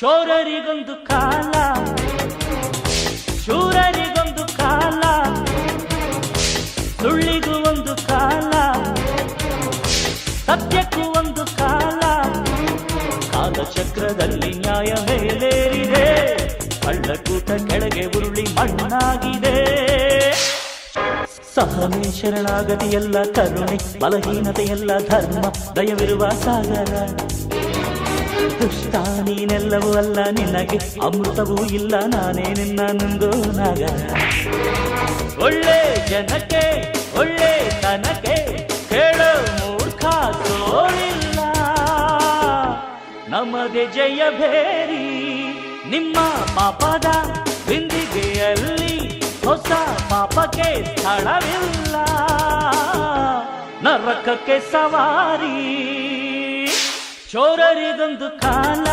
ಚೋರರಿಗೊಂದು ಕಾಲ, ಶೂರರಿಗೊಂದು ಕಾಲ, ಸುಳ್ಳಿಗೂ ಒಂದು ಕಾಲ, ಸತ್ಯಕ್ಕೂ ಒಂದು ಕಾಲ. ಕಾಲಚಕ್ರದಲ್ಲಿ ನ್ಯಾಯ ಮೇಲೇರಿದೆ, ಕಳ್ಳಕೂಟ ಕೆಳಗೆ ಉರುಳಿ ಮಣ್ಣಾಗಿದೆ. ಸಹನೆ ಶರಣಾಗತಿಯೆಲ್ಲ ಕರುಣೆ, ಬಲಹೀನತೆಯೆಲ್ಲ ಧರ್ಮ, ದಯವಿರುವ ಸಾಗರ. ದುಷ್ಟ ನೀನೆಲ್ಲವೂ ಅಲ್ಲ, ನಿನಗೆ ಅಮೃತವೂ ಇಲ್ಲ, ನಾನೇ ನಿನ್ನ ನಂದು ನಾಗರ. ಒಳ್ಳೆ ಜನಕ್ಕೆ ಒಳ್ಳೆ ತನಕ್ಕೆ ಕೇಳೋ ಮೂರ್ಖ ಸೋಲಿಲ್ಲ, ನಮ್ಮದೇ ಜಯ ಭೇರಿ. ನಿಮ್ಮ ಪಾಪದ ಬಿಂದಿಗೆಯಲ್ಲಿ ಹೊಸ ಪಾಪಕ್ಕೆ ಸ್ಥಳವಿಲ್ಲ, ನರಕಕ್ಕೆ ಸವಾರಿ. ಚೋರರಿಗೊಂದು ಕಾಲ.